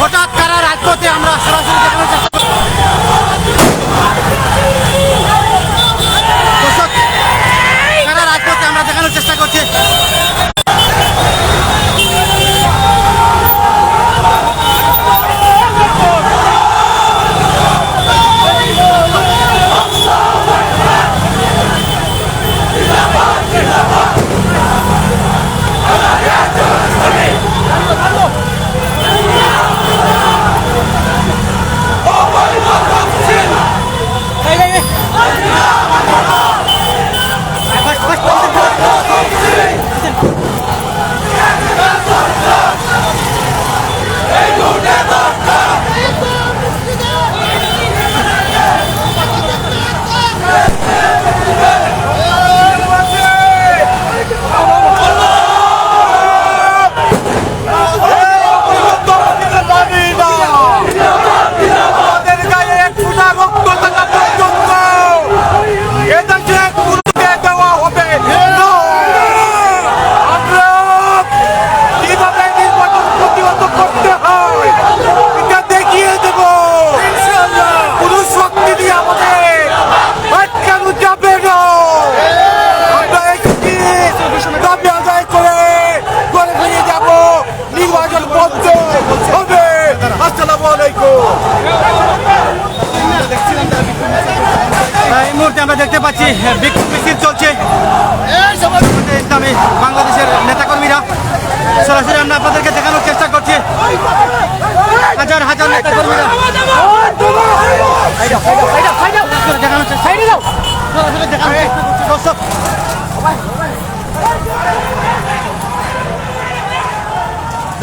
হঠাৎ কারা রাজপথে আমরা সরাসরি দেখানোর চেষ্টা করছি। দর্শক, কারা রাজপথে আমরা দেখানোর চেষ্টা করছি। এই মুহূর্তে আমরা দেখতে পাচ্ছি বিক্ষোভ মিছিল চলছে। ইসলামী বাংলাদেশের নেতাকর্মীরা সরাসরি আমরা আপনাদেরকে দেখানোর চেষ্টা করছি। হাজার হাজার নেতাকর্মীরা দেখানোর চেষ্টা দর্শক,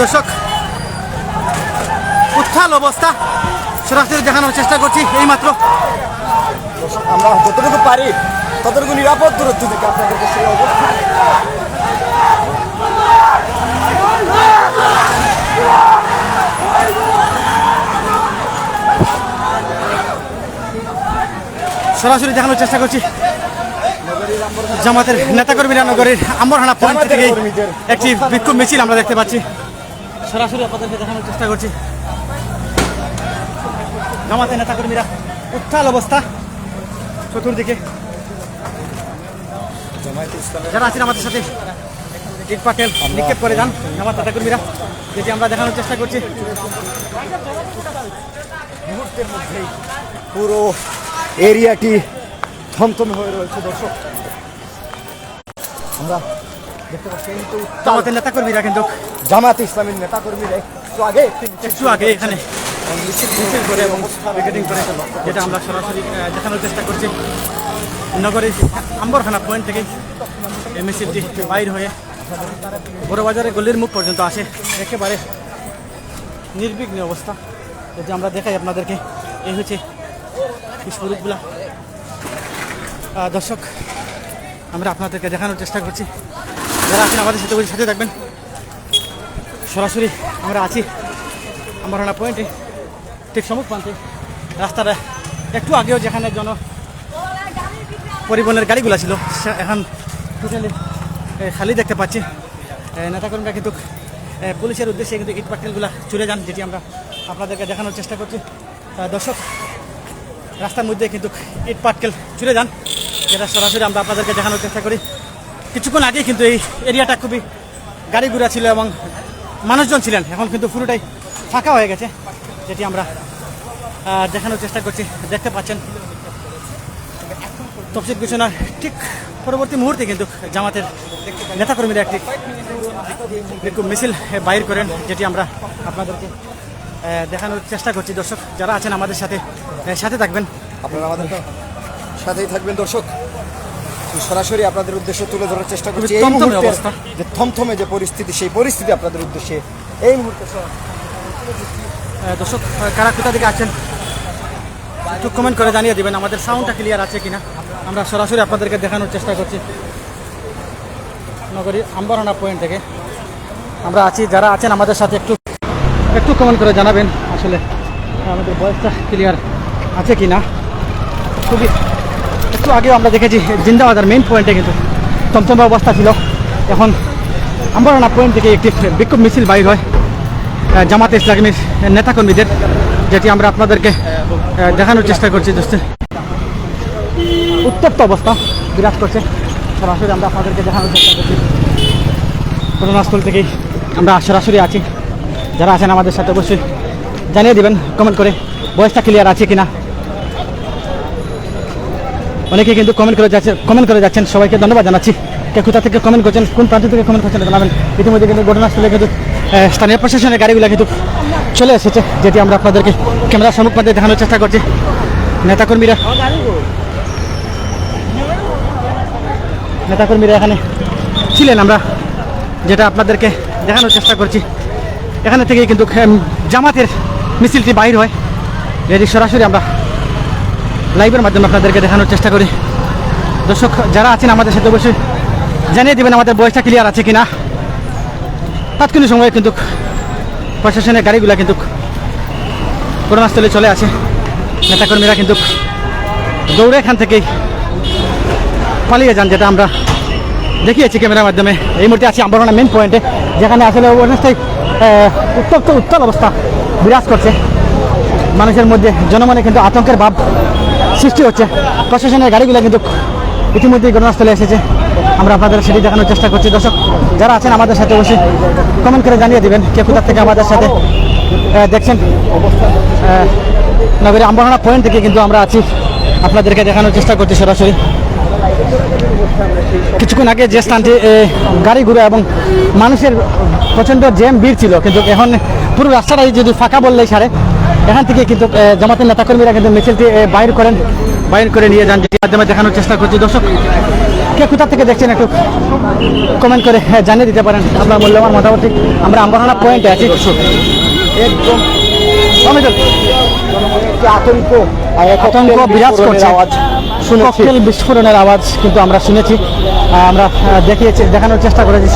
দর্শক উত্তাল অবস্থা সরাসরি দেখানোর চেষ্টা করছি। এইমাত্র আমরা যতটুকু পারি ততটুকু নিরাপদ দূরত্ব থেকে আপনাদেরকে সেই অবস্থা সরাসরি দেখানোর চেষ্টা করছি। জামাতের নেতাকর্মীরা নগরীর আম্বরহানা পয়েন্ট থেকে একটি বিক্ষোভ মিছিল আমরা দেখতে পাচ্ছি। সরাসরি আপনাদেরকে দেখানোর চেষ্টা করছি। জামাতের নেতাকর্মীরা উত্তাল অবস্থা চতুর্দিকে। যারা আছেন আমাদের সাথে ইট পাটেল নিক্ষেপ করে যান জামাত নেতাকর্মীরা, যেটি আমরা দেখানোর চেষ্টা করছি। মুহূর্তের মধ্যেই পুরো এরিয়াটি থমথমে হয়ে রয়েছে। দর্শক, আমরা দেখতে পাচ্ছি কিন্তু জামাতের নেতাকর্মীরা কিন্তু জামাত ইসলামীর নেতাকর্মীরা একটু আগে এখানে মিছিল করে এবং পিকেটিং করে, যেটা আমরা সরাসরি দেখানোর চেষ্টা করছি। নগরীর আম্বরখানা পয়েন্ট থেকে এই মিছিলটি বাইর হয়ে বড়বাজারের গলির মুখ পর্যন্ত আসে। একেবারে নির্বিঘ্ন অবস্থা, যদি আমরা দেখাই আপনাদেরকে। এই হচ্ছে স্বরূপগুলা। দর্শক, আমরা আপনাদেরকে দেখানোর চেষ্টা করছি। যারা আছেন আমাদের সাথে সাথে থাকবেন। সরাসরি আমরা আছি আম্বরখানা পয়েন্টে, ঠিক সম্মুখ প্রান্তে। রাস্তাটা একটু আগেও যেখানে পরিবহনের গাড়িগুলো ছিল এখন টোটালি খালি দেখতে পাচ্ছি। নেতাকর্মীরা কিন্তু পুলিশের উদ্দেশ্যে কিন্তু ইট পাটকেলগুলো চলে যান, যেটি আমরা আপনাদেরকে দেখানোর চেষ্টা করছি। দর্শক, রাস্তার মধ্যে কিন্তু ইট পাটকেল চলে যান, যেটা সরাসরি আমরা আপনাদেরকে দেখানোর চেষ্টা করি। কিছুক্ষণ আগেই কিন্তু এই এরিয়াটা খুবই গাড়ি ঘোড়া ছিল এবং মানুষজন ছিলেন। এখন কিন্তু পুরোটাই ফাঁকা হয়ে গেছে, যেটি আমরা দেখানোর চেষ্টা করছি। দেখতে পাচ্ছেন তফসিল ঘোষণার ঠিক পরবর্তী মুহূর্তে কিন্তু জামাতের নেতাকর্মীরা একটি মিছিল বাইর করেন, যেটি আমরা আপনাদেরকে দেখানোর চেষ্টা করছি। দর্শক, যারা আছেন আমাদের সাথে সাথে থাকবেন, আপনারা আমাদের সাথেই থাকবেন। দর্শক, সরাসরি আপনাদের উদ্দেশ্যে তুলে ধরার চেষ্টা করছি এই মুহূর্তে অবস্থা, যে থমথমে যে পরিস্থিতি, সেই পরিস্থিতি আপনাদের উদ্দেশ্যে এই মুহূর্তে। দর্শক, কারা কোথা থেকে আছেন একটু কমেন্ট করে জানিয়ে দেবেন আমাদের সাউন্ডটা ক্লিয়ার আছে কিনা। আমরা সরাসরি আপনাদেরকে দেখানোর চেষ্টা করছি নগরী আম্বরহানা পয়েন্ট থেকে আমরা আছি। যারা আছেন আমাদের সাথে একটু একটু কমেন্ট করে জানাবেন আসলে আমাদের ভয়েসটা ক্লিয়ার আছে কিনা। খুবই একটু আগেও আমরা দেখেছি জিন্দাবাজার মেইন পয়েন্টে কিন্তু থমথমে অবস্থা ছিল। এখন আম্বরহানা পয়েন্ট থেকে একটি বিক্ষোভ মিছিল বাইর হয়। জামাতে ইসলামীর নেতাকর্মীদের, যেটি আমরা আপনাদেরকে দেখানোর চেষ্টা করছি। দোস্তে উত্তপ্ত অবস্থা বিরাজ করছে, সরাসরি আমরা আপনাদেরকে দেখানোর চেষ্টা করছি। ঘটনাস্থল থেকেই আমরা সরাসরি আছি। যারা আছেন আমাদের সাথে অবশ্যই জানিয়ে দেবেন কমেন্ট করে বয়সটা ক্লিয়ার আছে কিনা। অনেকে কিন্তু কমেন্ট করে যাচ্ছেন, সবাইকে ধন্যবাদ জানাচ্ছি। কে কোথা থেকে কমেন্ট করছেন, কোন প্রান্ত থেকে কমেন্ট করছেন জানাবেন। ইতিমধ্যে কিন্তু ঘটনাস্থলে কিন্তু স্থানীয় প্রশাসনের গাড়িগুলো কিন্তু চলে এসেছে, যেটি আমরা আপনাদেরকে ক্যামেরার সম্মুখে দেখানোর চেষ্টা করছি। নেতাকর্মীরা এখানে ছিলেন, আমরা যেটা আপনাদেরকে দেখানোর চেষ্টা করছি। এখানে থেকেই কিন্তু জামাতের মিছিলটি বাইর হয়, যেটি সরাসরি আমরা লাইভের মাধ্যমে আপনাদেরকে দেখানোর চেষ্টা করি। দর্শক যারা আছেন আমাদের সাথে অবশ্যই জানিয়ে দেবেন আমাদের বয়সটা ক্লিয়ার আছে কিনা। তাৎক্ষণিক সময়ে কিন্তু প্রশাসনের গাড়িগুলো কিন্তু ঘটনাস্থলে চলে আসে। নেতাকর্মীরা কিন্তু দৌড়ে এখান থেকেই পালিয়ে যান, যেটা আমরা দেখিয়েছি ক্যামেরার মাধ্যমে। এই মুহূর্তে আছি আমবাগান মেন পয়েন্টে, যেখানে আসলে অনেকটাই উত্তল অবস্থা বিরাজ করছে। মানুষের মধ্যে জনমনে কিন্তু আতঙ্কের ভাব সৃষ্টি হচ্ছে। প্রশাসনের গাড়িগুলো কিন্তু ইতিমধ্যেই ঘটনাস্থলে এসেছে, আমরা আপনাদের সেটি দেখানোর চেষ্টা করছি। দর্শক যারা আছেন আমাদের সাথে অবশ্যই কমেন্ট করে জানিয়ে দেবেন কে কোথা থেকে আমাদের সাথে দেখছেন। নগরী আমবাগান পয়েন্ট থেকে কিন্তু আমরা আছি, আপনাদেরকে দেখানোর চেষ্টা করছি সরাসরি। কিছুক্ষণ আগে যে স্থানটি গাড়িগুলো এবং মানুষের প্রচণ্ড জ্যাম ভিড় ছিল, কিন্তু এখন পুরো রাস্তাটাই যদি ফাঁকা বললেই সারে। এখান থেকে কিন্তু জামাতের নেতাকর্মীরা কিন্তু মিছিলটি বাইর করে নিয়ে যান, যেটির মাধ্যমে দেখানোর চেষ্টা করছি। দর্শক কে কোথা থেকে দেখছেন একটু কমেন্ট করে জানিয়ে দিতে পারেন আপনার মূল্যবান মতামত। আমরা আমবাগান পয়েন্টে আছি। একদম আতঙ্ক বিরাজ করছে, ককটেল বিস্ফোরণের আওয়াজ কিন্তু আমরা শুনেছি, আমরা দেখানোর চেষ্টা করেছি।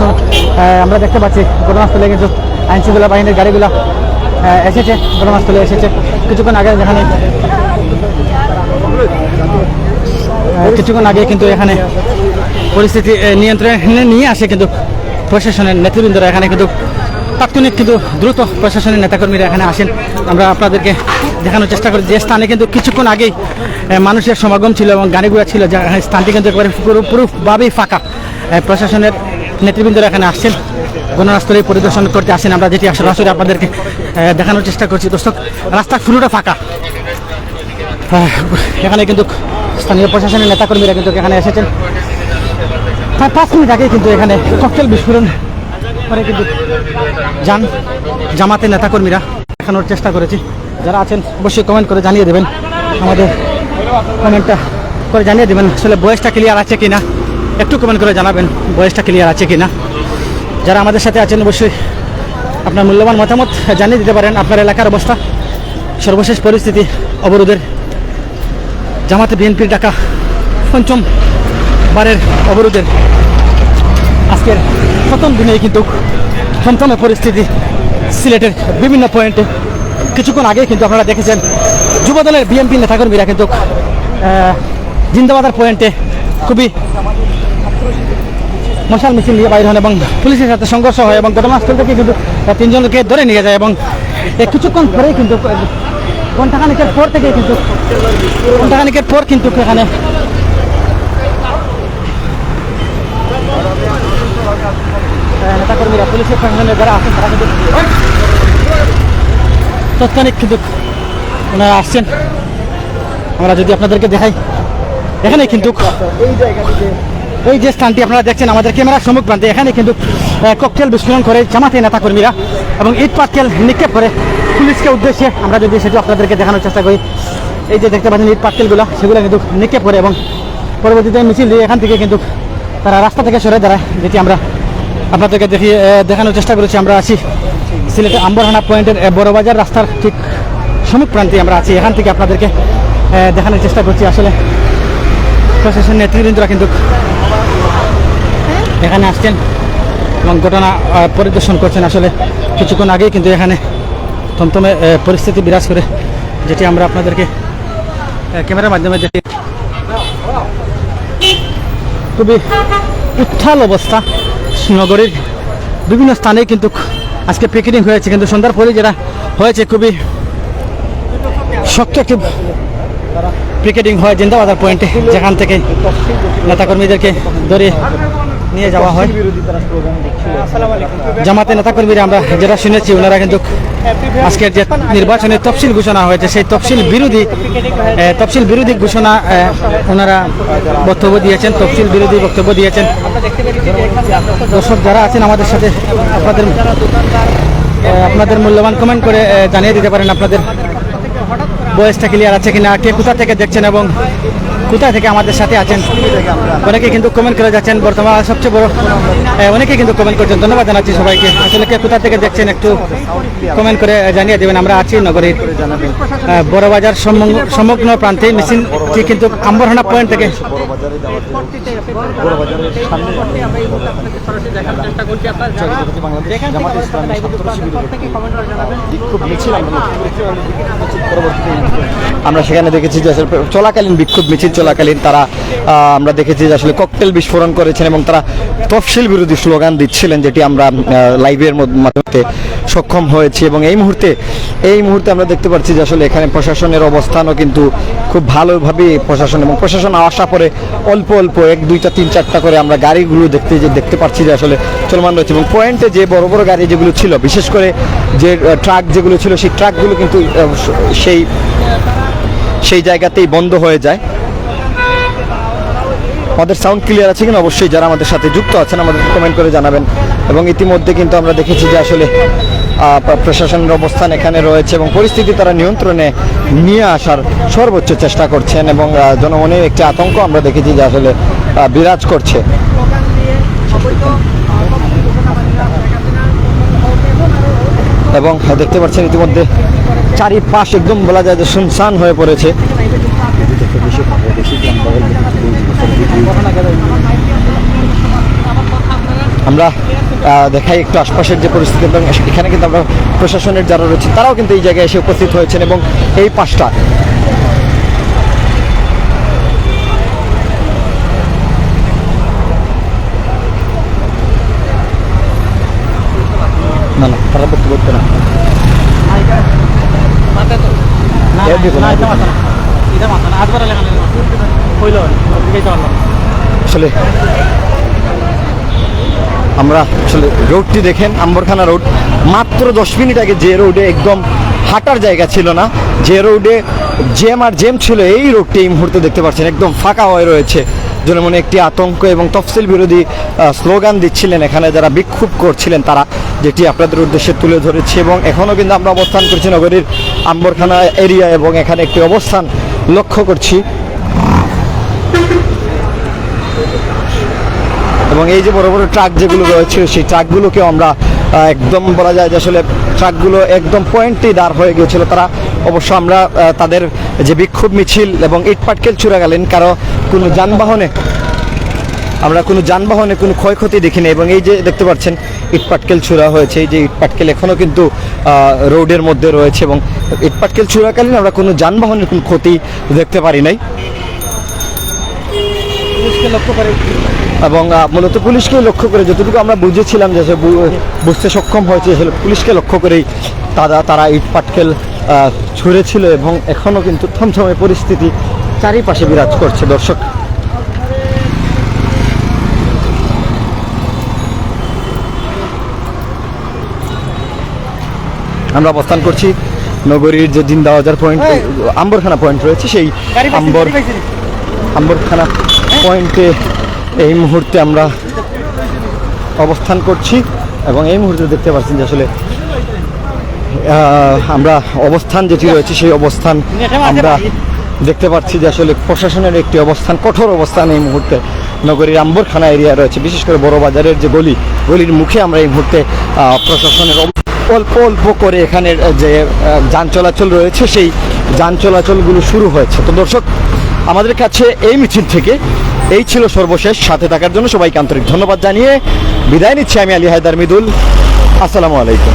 আমরা দেখতে পাচ্ছি ঘটনাস্থলে কিন্তু আইনশৃঙ্খলা বাহিনীর গাড়িগুলো এসেছে, ঘটনাস্থলে এসেছে কিছুক্ষণ আগে কিন্তু এখানে পরিস্থিতি নিয়ন্ত্রণে নিয়ে আসে কিন্তু প্রশাসনের নেতৃবৃন্দরা। এখানে কিন্তু তাৎক্ষণিক কিন্তু দ্রুত প্রশাসনের নেতাকর্মীরা এখানে আসেন। আমরা আপনাদেরকে দেখানোর চেষ্টা করি যে স্থানে কিন্তু কিছুক্ষণ আগেই মানুষের সমাগম ছিল এবং গাড়িগুলো ছিল, যা স্থানটি কিন্তু একেবারে পুরোভাবেই ফাঁকা। প্রশাসনের নেতৃবৃন্দরা এখানে আসছেন, ঘটনাস্থলে পরিদর্শন করতে আসেন, আমরা যেটি সরাসরি আপনাদেরকে দেখানোর চেষ্টা করছি। দর্শক রাস্তা পুরোটা ফাঁকা। এখানে কিন্তু স্থানীয় প্রশাসনের নেতাকর্মীরা কিন্তু এখানে এসেছেন। 5 মিনিট আগেই কিন্তু এখানে ককটেল বিস্ফোরণ করে কিন্তু যান জামাতের নেতাকর্মীরা, দেখানোর চেষ্টা করেছি। যারা আছেন অবশ্যই কমেন্ট করে জানিয়ে দেবেন, আমাদের কমেন্টটা করে জানিয়ে দেবেন আসলে বয়সটা ক্লিয়ার আছে কিনা। একটু কমেন্ট করে জানাবেন বয়সটা ক্লিয়ার আছে কিনা। যারা আমাদের সাথে আছেন অবশ্যই আপনার মূল্যবান মতামত জানিয়ে দিতে পারেন। আপনার এলাকার অবস্থা, সর্বশেষ পরিস্থিতি, অবরোধের, জামাতে বিএনপির ডাকা 5ম বারের অবরোধের আজকের প্রথম দিনেই কিন্তু থমথমে পরিস্থিতি সিলেটের বিভিন্ন পয়েন্টে। কিছুক্ষণ আগে কিন্তু আপনারা দেখেছেন যুবদলের বিএনপি নেতাকর্মীরা কিন্তু জিন্দাবাজার পয়েন্টে খুবই মশাল মিছিল নিয়ে বাইর হন এবং পুলিশের সাথে সংঘর্ষ হয় এবং ঘটনাস্থল থেকে কিন্তু 3 জনকে ধরে নিয়ে যায় এবং কিছুক্ষণ পরেই কিন্তু ঘণ্টাখানিকের পর কিন্তু এখানে নেতাকর্মীরা, পুলিশের প্রশাসনের যারা আছেন তারা কিন্তু তৎক্ষণিক কিন্তু ওনারা আসছেন। আমরা যদি আপনাদেরকে দেখাই, এখানে কিন্তু এই যে স্থানটি আপনারা দেখছেন আমাদের ক্যামেরার সম্মুখ প্রান্তে, এখানে কিন্তু ককটেল বিস্ফোরণ করে জামাতের নেতাকর্মীরা এবং ইট পাটকেল নিক্ষেপ করে পুলিশকে উদ্দেশ্যে। আমরা যদি সেটি আপনাদেরকে দেখানোর চেষ্টা করি, এই যে দেখতে পাচ্ছেন ইট পাটকেলগুলো, সেগুলো কিন্তু নিক্ষেপ করে এবং পরবর্তীতে মিছিল দিয়ে এখান থেকে কিন্তু তারা রাস্তা থেকে সরে দাঁড়ায়, যেটি আমরা আপনাদেরকে দেখানোর চেষ্টা করেছি। আমরা আছি সিলেটের আমবাগান পয়েন্টের বড়বাজার রাস্তার ঠিক সম্মুখ প্রান্তে আমরা আছি। এখান থেকে আপনাদেরকে দেখানোর চেষ্টা করছি। আসলে প্রশাসন নেতৃবৃন্দরা কিন্তু এখানে আসছেন এবং ঘটনা পরিদর্শন করছেন। আসলে কিছুক্ষণ আগেই কিন্তু এখানে থমথমে পরিস্থিতি বিরাজ করে, যেটি আমরা আপনাদেরকে ক্যামেরার মাধ্যমে দেখি। খুবই উত্তাল অবস্থা, নগরীর বিভিন্ন স্থানে কিন্তু আজকে পিকেটিং হয়েছে, কিন্তু সন্ধ্যার পরে যেটা হয়েছে খুবই শক্ত একটি পিকেটিং হয় জিন্দাবাজার পয়েন্টে, যেখান থেকে নেতাকর্মীদেরকে ধরে নিয়ে যাওয়া হয়। জামাতে নেতাকর্মীরা আমরা যেটা শুনেছি, ওনারা কিন্তু আজকের যে নির্বাচনের তফসিল ঘোষণা হয়েছে সেই তফসিল বিরোধী ঘোষণা ওনারা বক্তব্য দিয়েছেন, তফসিল বিরোধী বক্তব্য দিয়েছেন। দর্শক যারা আছেন আমাদের সাথে আপনাদের মূল্যবান কমেন্ট করে জানিয়ে দিতে পারেন আপনাদের বয়সটা ক্লিয়ার আছে কিনা, কে কোথা থেকে দেখছেন এবং কোথা থেকে আমাদের সাথে আছেন। অনেকে কিন্তু কমেন্ট করে যাচ্ছেন, বর্তমান সবচেয়ে বড় অনেকে কিন্তু কমেন্ট করছেন। ধন্যবাদ জানাচ্ছি সবাইকে। আসলে কে কোথা থেকে দেখছেন একটু কমেন্ট করে জানিয়ে দেবেন। আমরা আছি নগরীর বড়বাজার সমগ্র প্রান্তে, মিছিলটি কিন্তু আম্বরহানা পয়েন্ট থেকে আমরা সেখানে দেখেছি যে আসলে চলাকালীন বিক্ষোভ মিছিল চলাকালীন তারা আমরা দেখেছি যে আসলে ককটেল বিস্ফোরণ করেছেন এবং তারা তফসিল বিরোধী স্লোগান দিচ্ছিলেন, যেটি আমরা লাইভের মাধ্যমে সক্ষম হয়েছি। এবং এই মুহূর্তে আমরা দেখতে পাচ্ছি যে আসলে এখানে প্রশাসনের অবস্থানও কিন্তু খুব ভালোভাবে প্রশাসন আসা পরে অল্প এক দুইটা তিন চারটা করে আমরা গাড়িগুলো দেখতে পাচ্ছি যে আসলে চলমান রয়েছে। এবং পয়েন্টে যে বড় বড় গাড়ি যেগুলো ছিল, বিশেষ করে যে ট্রাক যেগুলো ছিল, সেই ট্রাকগুলো কিন্তু সেই জায়গাতেই বন্ধ হয়ে যায়। আমাদের সাউন্ড ক্লিয়ার আছে কিনা অবশ্যই যারা আমাদের সাথে যুক্ত আছেন আমাদের কমেন্ট করে জানাবেন। এবং ইতিমধ্যে কিন্তু আমরা দেখেছি যে আসলে প্রশাসনের অবস্থান এখানে রয়েছে এবং পরিস্থিতি তারা নিয়ন্ত্রণে নিয়ে আসার সর্বোচ্চ চেষ্টা করছেন এবং জনমনের একটি আতঙ্ক আমরা দেখেছি যে আসলে বিরাজ করছে। এবং দেখতে পাচ্ছেন ইতিমধ্যে চারিপাশ একদম বলা যায় যে শুনশান হয়ে পড়েছে। আমরা দেখাই একটু আশপাশের যে পরিস্থিতি, এবং এখানে কিন্তু আমরা প্রশাসনের যারা রয়েছে তারাও কিন্তু এই জায়গায় এসে উপস্থিত হয়েছেন এবং এই পাশটা না তারা বক্তব্য করতে না আসলে আমরা আসলে রোডটি দেখেন, আম্বরখানা রোড। মাত্র 10 মিনিট আগে যে রোডে একদম হাঁটার জায়গা ছিল না, যে রোডে জ্যাম ছিল, এই রোডটি এই মুহূর্তে দেখতে পাচ্ছেন একদম ফাঁকা হয়ে রয়েছে। জনমনে একটি আতঙ্ক এবং তফসিল বিরোধী স্লোগান দিচ্ছিলেন এখানে যারা বিক্ষোভ করছিলেন তারা, যেটি আপনাদের উদ্দেশ্যে তুলে ধরেছি। এবং এখনও কিন্তু আমরা অবস্থান করছি নগরীর আম্বরখানা এরিয়া এবং এখানে একটি অবস্থান লক্ষ্য করছি। এবং এই যে বড় বড় ট্রাক যেগুলো রয়েছে সেই ট্রাকগুলোকেও আমরা একদম বলা যায় যে আসলে ট্রাকগুলো একদম পয়েন্টেই দাঁড় হয়ে গিয়েছিল। তারা অবশ্য আমরা তাদের যে বিক্ষোভ মিছিল এবং ইটপাটকেল চূড়াকালীন কোনো যানবাহনে কোনো ক্ষয়ক্ষতি দেখিনি। এবং এই যে দেখতে পাচ্ছেন ইটপাটকেল ছুড়া হয়েছে, এই যে ইটপাটকেল এখনও কিন্তু রোডের মধ্যে রয়েছে এবং ইটপাটকেল চূড়াকালীন আমরা কোনো যানবাহনের কোনো ক্ষতি দেখতে পারি নাই। এবং মূলত পুলিশকে লক্ষ্য করে যতটুকু আমরা বুঝেছিলাম যে বুঝতে সক্ষম হয়েছে, আসলে পুলিশকে লক্ষ্য করেই তারা ইট পাটকেল ছুঁড়েছিল এবং এখনও কিন্তু থমথমে পরিস্থিতি চারিপাশে বিরাজ করছে। দর্শক আমরা অবস্থান করছি নগরীর যে জিন্দাবাজার পয়েন্ট, আম্বরখানা পয়েন্ট রয়েছে, সেই আম্বরখানা পয়েন্টে এই মুহূর্তে আমরা অবস্থান করছি। এবং এই মুহূর্তে দেখতে পাচ্ছেন যে আসলে আমরা অবস্থান যেটি রয়েছে সেই অবস্থান আমরা দেখতে পাচ্ছি যে আসলে প্রশাসনের একটি অবস্থান, কঠোর অবস্থান এই মুহূর্তে নগরীর আম্বরখানা এরিয়া রয়েছে। বিশেষ করে বড় বাজারের যে গলির মুখে আমরা এই মুহূর্তে প্রশাসনের অল্প করে এখানের যে যান চলাচল রয়েছে সেই যান চলাচলগুলো শুরু হয়েছে। তো দর্শক আমাদের কাছে এই মিছিল থেকে এই ছিল সর্বশেষ। সাথে থাকার জন্য সবাইকে আন্তরিক ধন্যবাদ জানিয়ে বিদায় নিচ্ছি আমি আলী হায়দার মৃদুল। আসসালামু আলাইকুম।